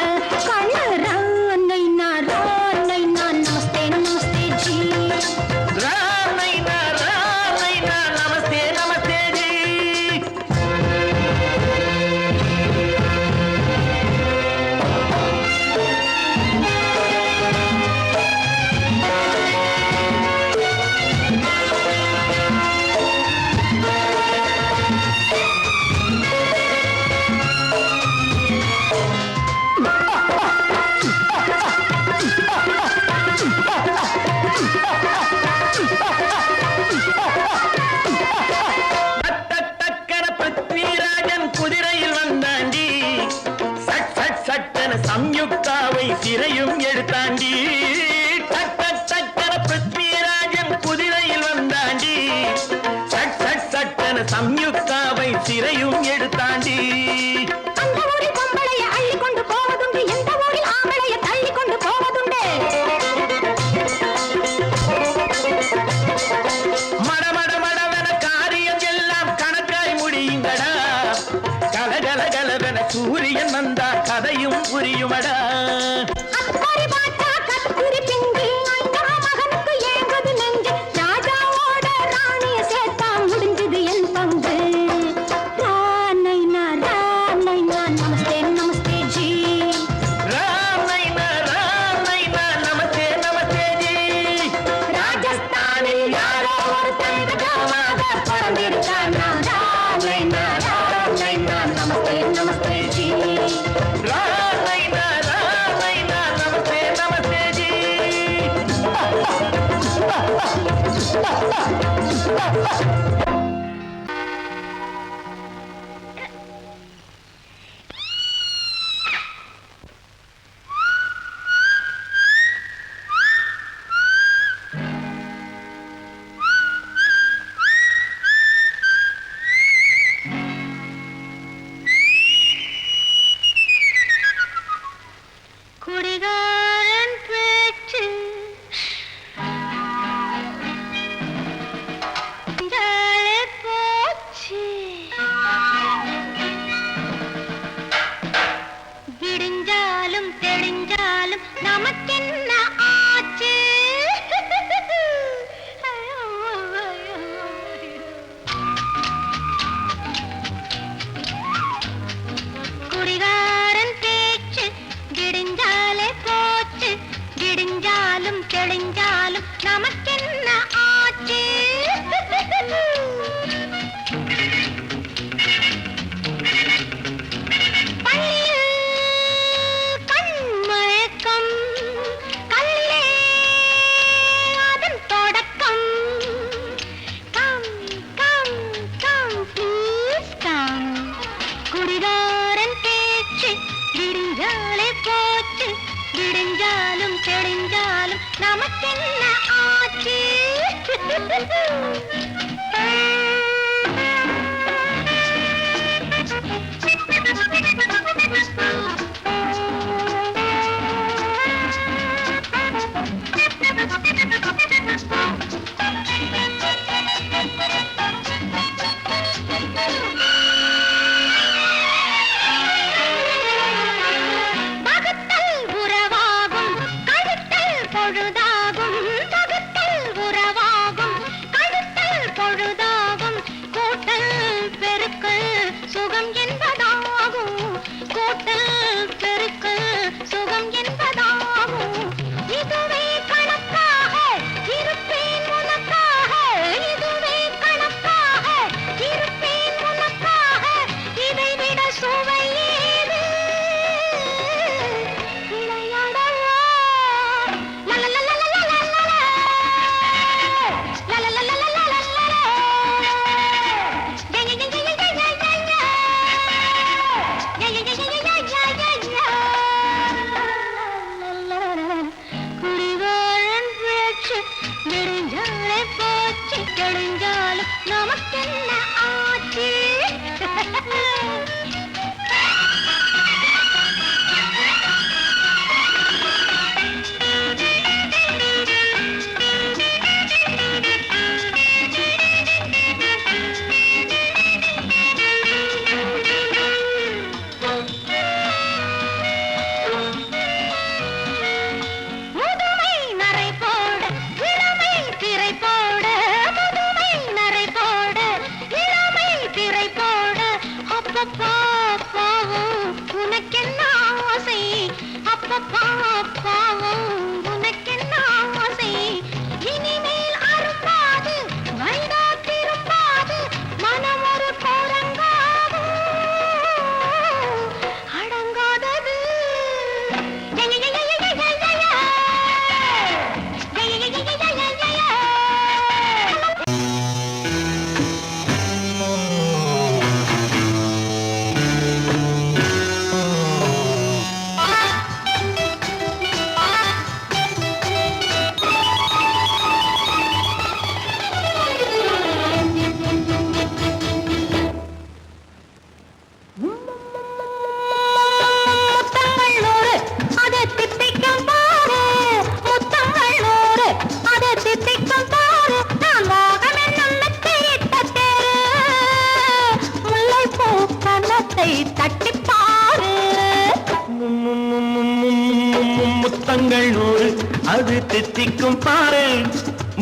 கண்ணு ராணைனா ராணைனா நமஸ்தே நமஸ்தே ஜி. ராணைனா ராணைனா நமஸ்தே நமஸ்தே ஜி. குதிரையில் வந்தாண்டி, சட் சட் சட்டன சம்யுக்தாவை சிறையும் எடுத்தாண்டி. டக்கன பிருத்விராஜன் குதிரையில் வந்தாண்டி, சட் சட் சட்டன சம்யுக்தாவை சிறையும் எடுத்தாண்டி. அந்த ஊரில் பொம்பளைய அள்ளி கொண்டு போவதுண்டு, எந்த ஊரில் ஆம்பளைய தள்ளி கொண்டு போவதுண்டு. மடமட மடவென காரியம் எல்லாம் கணக்காய் முடியுங்கடா. கலகலகலவென சூரியன் வந்தா கதையும் புரியுமடா. அக்கறை பாட்டா கத்து குடிகாரன் பேச்சு ஜாலே போச்சு விடிஞ்சாலும் தெளிஞ்சாலும் நமக்கென்ன ஆச்சு குடிகாரன் பேச்சு விடிஞ்சாலே போச்சு விடிஞ்சாலும் தெளிஞ்சாலும் நமக்கென்ன ஆச்சு பள்ளியில் கண்மயக்கம் கல்லே அதன் தொடக்கம் come come come please come குடிகாரன் பேச்சு விடிஞ்சாலே போச்சு விடிஞ்சாலும் தெளிஞ்சாலும் நமக்கென்ன ஆச்சு பகுத்தல் உறவாகும் கழுத்தல் பொழுதாகும் பகுத்தல் உறவாகும் கழுத்தல் பொழுதாகும் கூட்டல் பெருக்கல் சுகம் என்பதாகும் கூட்டல் பெருக்கல் சுகம் என்பதாகும் இதுவே கணக்காக இருப்பேன் உனக்காக இதுவே கணக்காக இருப்பேன் உனக்காக இதைவிட சுவை ஏது விளையாடவா லலலலலலலலல. லலலலலலலலல. யயயயயயயயய. யயயயயயயயய. குடிகாரன் பேச்சு விடிஞ்சாலே போச்சு தெளிஞ்சாலும் நமக்கென்ன ஆச்சு முதுமை நரை போட இளமை திரை போட முதுமை நரை போட இளமை திரை போட அப்பப்பா பாவம் உனக்கென்ன ஆசை அப்பப்பா பாவம் உனக்கென்ன ஆசை இனிமேல் அரும்பாது வைதா திரும்பாது மனம் ஒரு கோரங்காது அடங்காதது முத்தங்கள் நூறு அதை தித்திக்கும் பாரு முத்தங்கள் நூறு அதை தித்திக்கும் பாரு நான் மோகம் என்னும் மெத்தையிட்ட தேரு முல்லைப்பூ கன்னத்தை தட்டிப் பாரு முத்தங்கள் நூறு அது தித்திக்கும் பாரு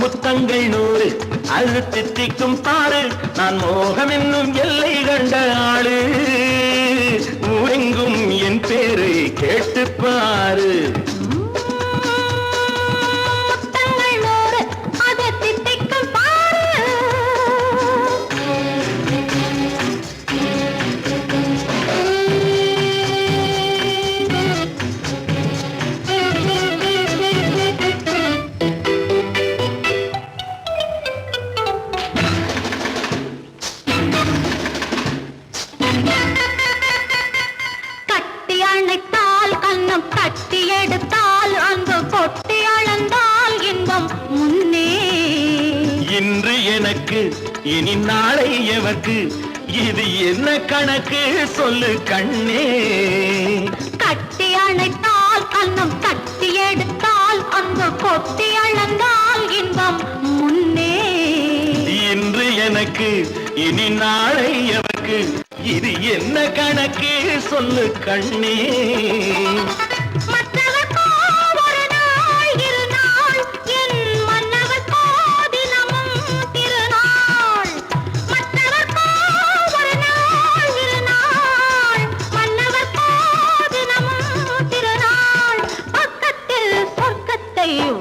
முத்தங்கள் நூறு அது தித்திக்கும் பாரு நான் மோகம் என்னும் எல்லை கண்ட ஆளு ஊரெங்கும் என் பேரை கேட்டு பாரு முத்தங்கள் நூறு அதை தித்திக்கும் பாரு இனி நாளை எவர்க்கு இது என்ன கணக்கு சொல்லு கண்ணே. கட்டி அணைத்தால் கண்ணம் கட்டி எடுத்தால் அங்கு கொட்டி அளந்தால் இன்பம் முன்னே. இன்று எனக்கு இனி நாளை எவர்க்கு இது என்ன கணக்கு சொல்லு கண்ணே.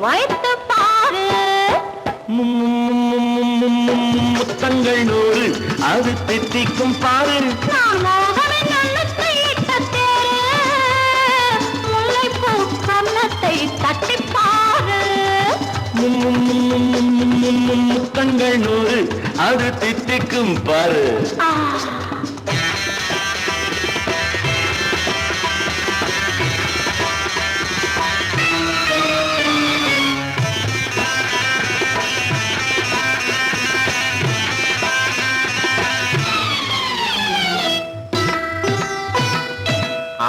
வைத்து பாரு முத்தங்கள் நூறு அது தித்திக்கும் பாரு. நான் மோகனின் நல்லத்தை இட்ட தேரு முல்லைப்பூ கன்னத்தை தட்டி பாரு. முத்தங்கள் நூறு அது தித்திக்கும் பாரு.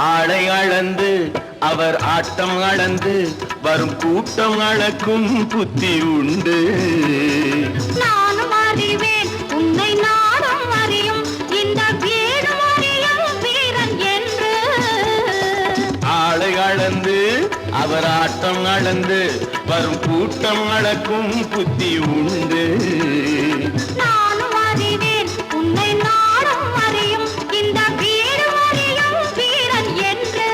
ஆளை அளந்து அவர் ஆட்டம் அளந்து வரும் கூட்டம் அளக்கும் புத்தி உண்டு. நானும் அறிவேன் உன்னை நானும் அறியும் இந்த வீடு அறியும் வீரன் என்று. ஆளை அளந்து அவர் ஆட்டம் அளந்து வரும் கூட்டம் அளக்கும் புத்தி உண்டு. நானும் அறிவேன் உன்னை நானும் அறியும் இந்த வீடு அறியும் வீரன் என்று.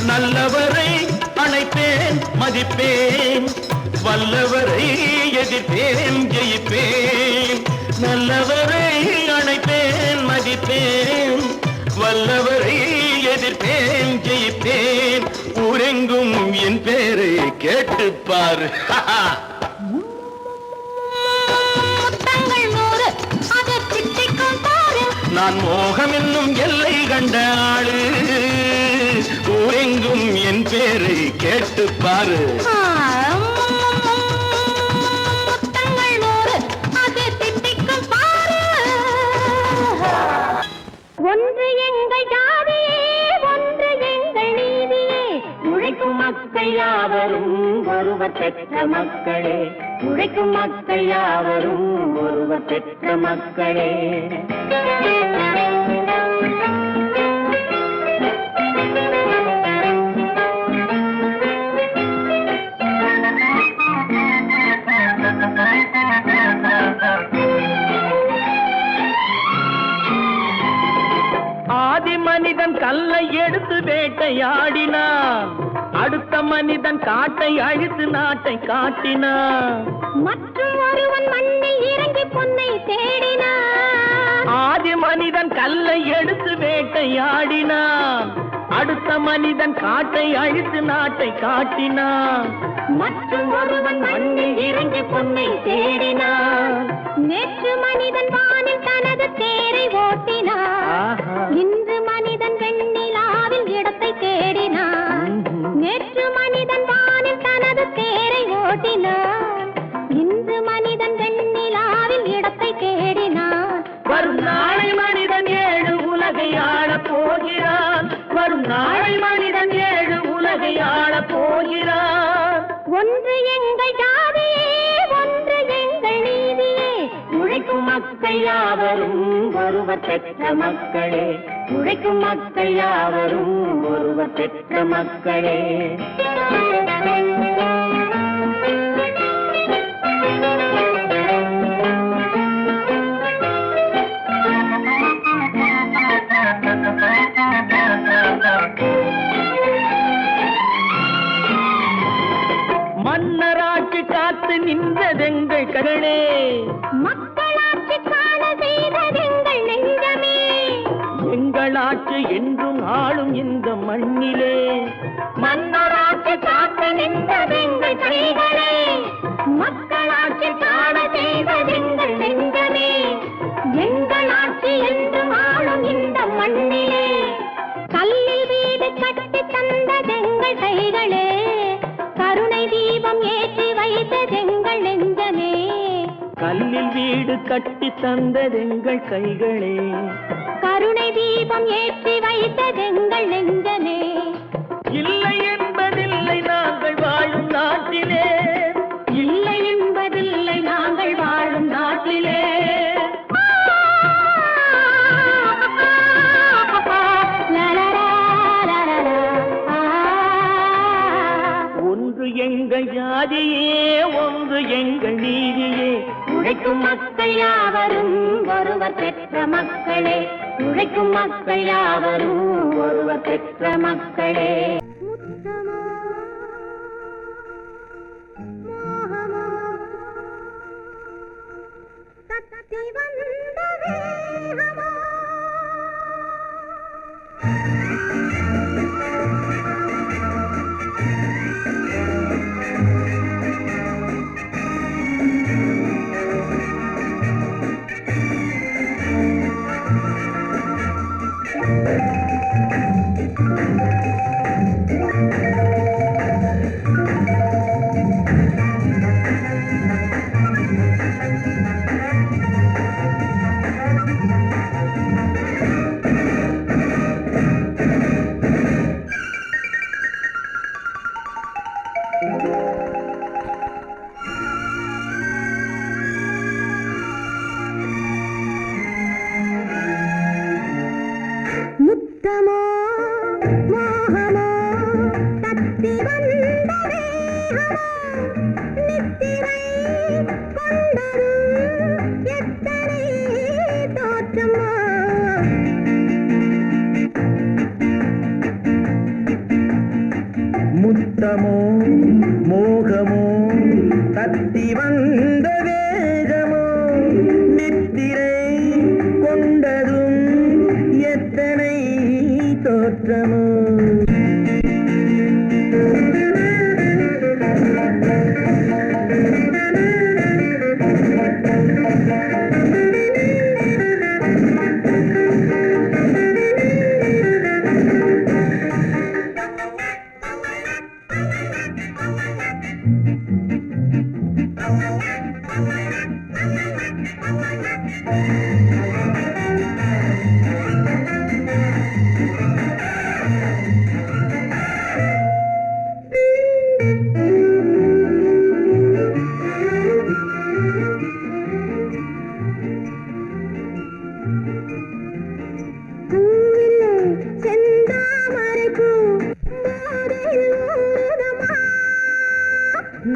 நல்லவரை அணைப்பேன் மதிப்பேன் வல்லவரை எதிர்ப்பேன் ஜெயிப்பேன். நல்லவரை அணைப்பேன் மதிப்பேன் வல்லவரை எதிர்ப்பேன் ஜெயிப்பேன். ஊரெங்கும் என் பேரை கேட்டுப்பார். முத்தங்கள் நூறு அது திட்டிக்கும் பாரு. நான் மோகம் என்னும் எல்லை கண்ட ஆளு. ஊரெங்கும் என் பேரை கேட்டுப்பாரு. முத்தங்கள் நூறு அது திட்டிக்கும் பாரு. ஒன்று எங்கள் ஜாதியே ஒன்று எங்கள் நீதியே. உழைக்கும் மக்கள் யாவரும் ஒருவர் பெற்ற மக்களே. உழைக்கும் மக்கள் யாவரும் ஒருவர் பெற்ற மக்களே. ஆதி மனிதன் கல்லை எடுத்து வேட்டையாடினான். அடுத்த மனிதன் காட்டை அழித்து நாட்டை காட்டினான். மற்றும் ஒருவன் மண்ணில் இறங்கி பொன்னை தேடினான். ஆதி மனிதன் கல்லை எடுத்து வேட்டையாடினான். அடுத்த மனிதன் காட்டை அழித்து நாட்டை காட்டினான். மற்றும் ஒருவன் மண்ணில் இறங்கி பொன்னை தேடினான். நேற்று மனிதன் வானில் தனது தேரை ஓட்டினான். இன்று மனிதன் வெண்ணிலாவில் இடத்தை தேடினான். நேற்று மனிதன் வானில் தனது தேரை ஓட்டினான். இன்று மனிதன் வெண்ணிலாவில் இடத்தை தேடினான். வரும் நாளை மனிதன் 7 உலகை ஆளப் போகிறான். வரும் நாளை மனிதன் 7 உலகை ஆளப் போகிறான். ஒன்று எங்கள் ஜாதியே ஒன்று எங்கள் நீதியே. உழைக்கும் மக்கள் யாவரும் ஒருவர் பெற்ற மக்களே. உழைக்கும் மக்கள் யாவரும் ஒருவர் பெற்ற மக்களே. மன்னராட்சி காத்து நின்றதெங்கள் கரணே. மக்களாட்சி காண செய்ததெங்கள் நெஞ்சமே. எங்களாட்சி என்றும் ஆளும் இந்த மண்ணிலே. மன்னராட்சி காத்து நின்றதெங்கள் கைகளே. மக்களாட்சி காண செய்ததெங்கள் நெஞ்சமே. எங்களாட்சி என்றும் ஆளும் இந்த மண்ணிலே. கல்லில் வீடு கட்டி தந்ததெங்கள் கைகளே. கருணை தீபம் ஏற்றி வைத்ததெங்கள் நெஞ்சமே. கல்லில் வீடு கட்டி தந்ததெங்கள் கைகளே, கருணை தீபம் ஏற்றி வைத்ததெங்கள் நெஞ்சமே. இல்லை என்பதில்லை நாங்கள் வாழும் நாட்டிலே, இல்லை என்பதில்லை நாங்கள் வாழும் நாட்டிலே. ஒன்று எங்கள் ஜாதியே, ஒன்று எங்கள் நீதியே. உழைக்கும் மக்கள் யாவரும் ஒருவர் பெற்ற மக்களே, உழைக்கும் மக்கள் யாவரும் ஒருவர் பெற்ற மக்களே. முத்தமோ மோகமோ தத்தி வந்த வேகமோ, நித்திரை கொண்டரும் எத்தனை தோற்றமோ. முத்தமோ மோகமோ தத்தி வந்த வேகமோ, நித்திரை கொண்டதும் எத்தனை தோற்றமோ.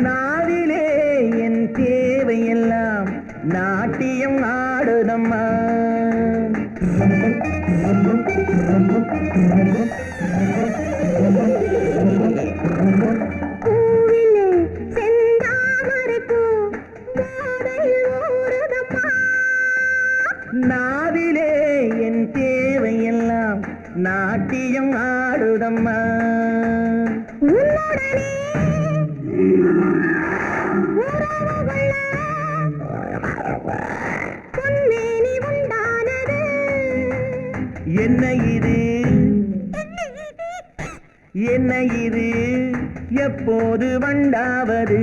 நாவிலே என் தேவையெல்லாம் நாட்டியம் ஆடுதம்மா. நாவிலே என் தேவையெல்லாம் நாட்டியம் ஆடுதம்மா. என்ன இது என்ன இது எப்போது வண்டாவது?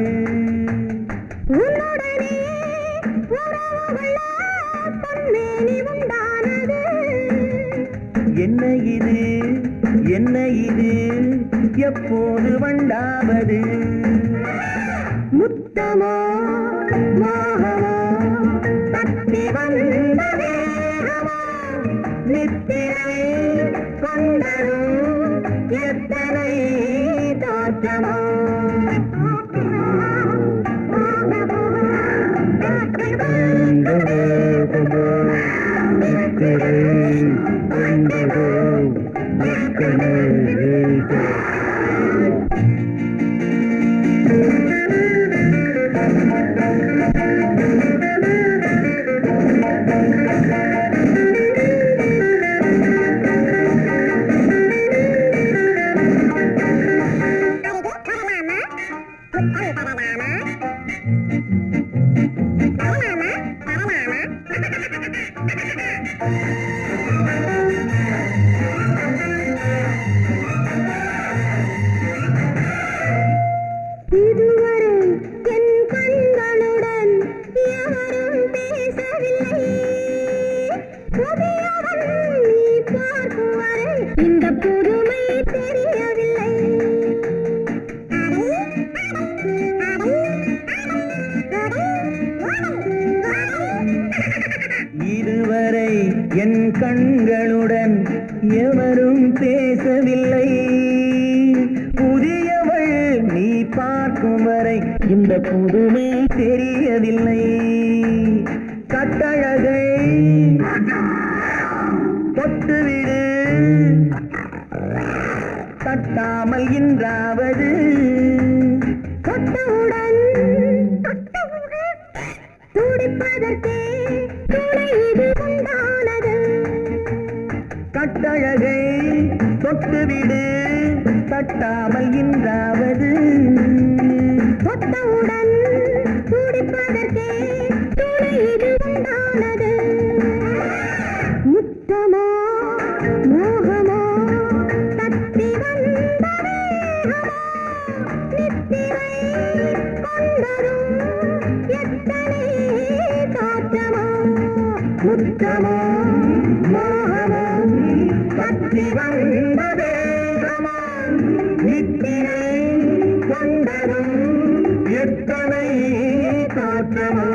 என்ன இது என்ன இது எப்போது வண்டாவது? முத்தமோ மோகமோ தத்தி வந்த வேகமோ, நித்திரை கொண்டரும் எத்தனை தோற்றமோ. கண்களுடன் எவரும் பேசவில்லை. புதியவள் நீ பார்க்கும் வரை இந்த புதுமை தெரியவில்லை. கட்டழகை தொட்டுவிடு, தட்டாமல் இன்றாவது தொட்டவுடன் துடிப்பதற்கே துணை இது உண்டானது. கட்டழகை தொட்டுவிடு, தட்டாமல் இன்றாவது தொட்டவுடன் துடிப்பதற்கே துணை இது உண்டானது. முத்தமோ மோகமோ தத்தி வந்த வேகமோ நித்திரை கொண்டரும் எத்தனை தோற்றமோ. முத்தமோ மோகமோ தத்தி வந்த வேகமோ நித்திரை கொண்டரும் எத்தனை தோற்றமோ.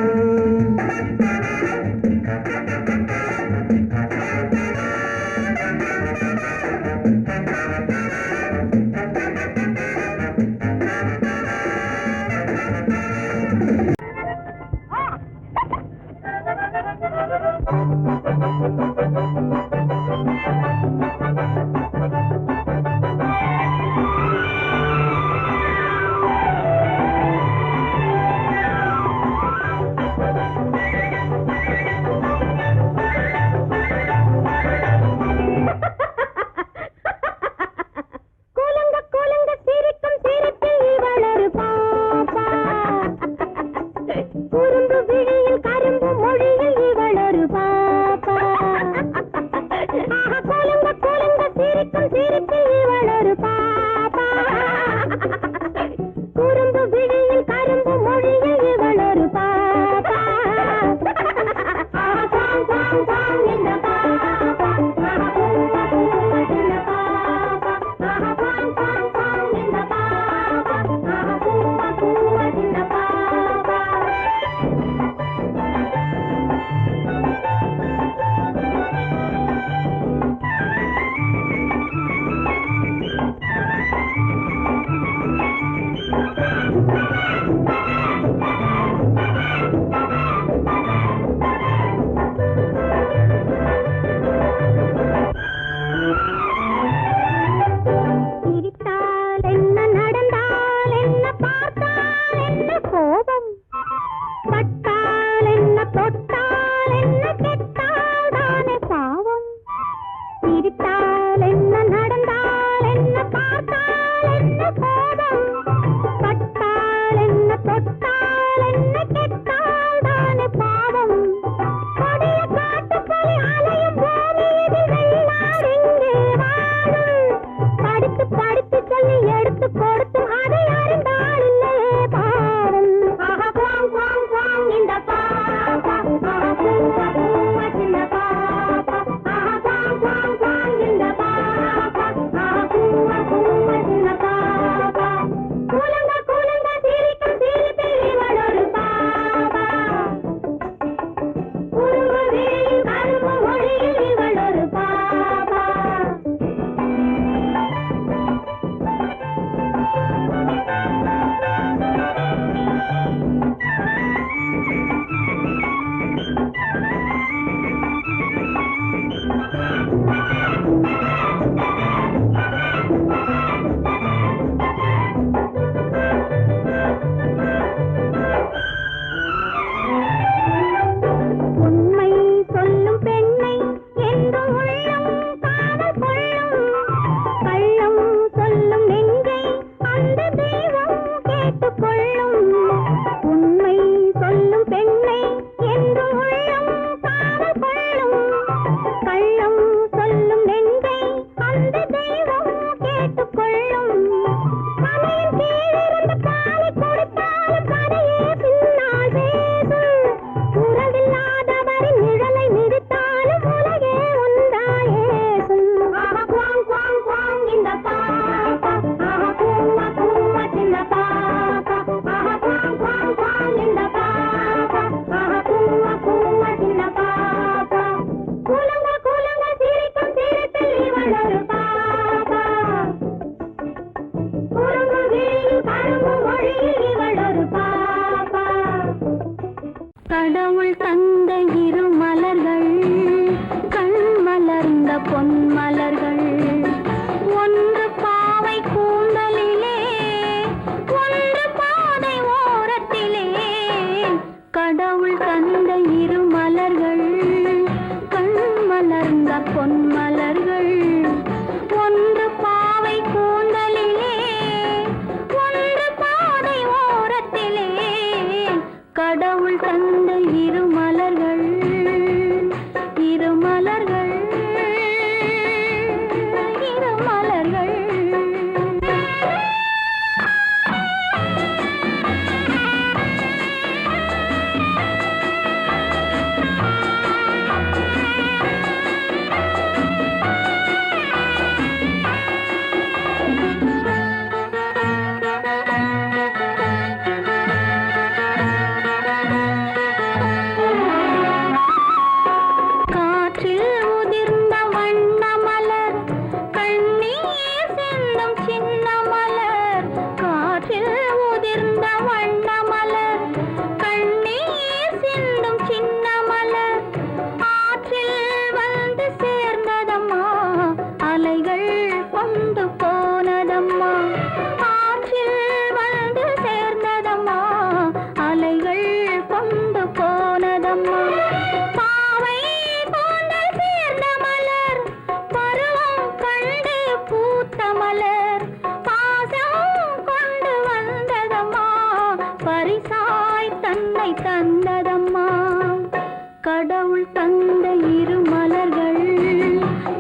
கடவுள் தந்த இரு மலர்கள்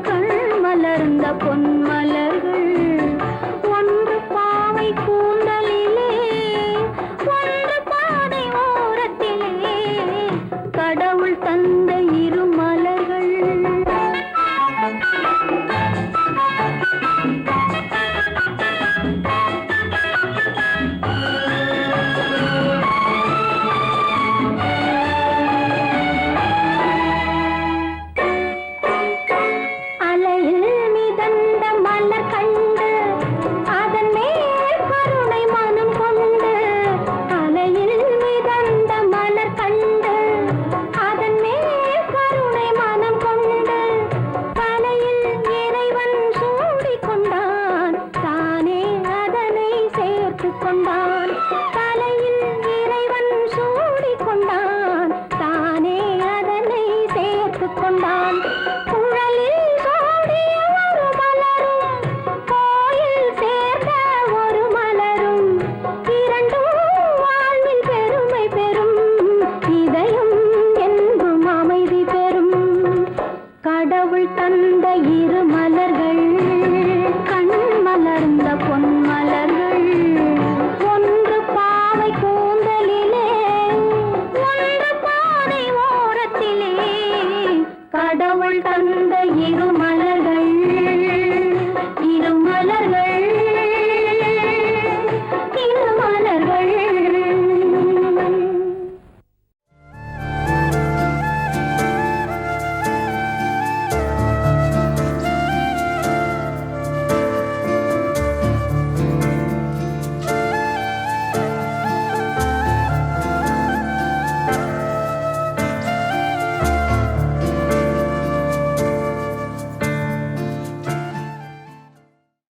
கண் மலர்ந்த பொன் மலர்கள் ஒன்று பாவை கூந்தலிலே ஒன்று பாதை ஓரத்திலே கடவுள் தந்த இரு மலர்கள் அலையில் மிதந்த மலர் கண்டு அதன் மேல் கருணை மனம் கொண்டு அலையில் மிதந்த மலர் கண்டு அதன் மேல் கருணை மனம் கொண்டு தலையில் இறைவன் சூடிக் கொண்டான் தானே அதனை சேர்த்து கொண்டான்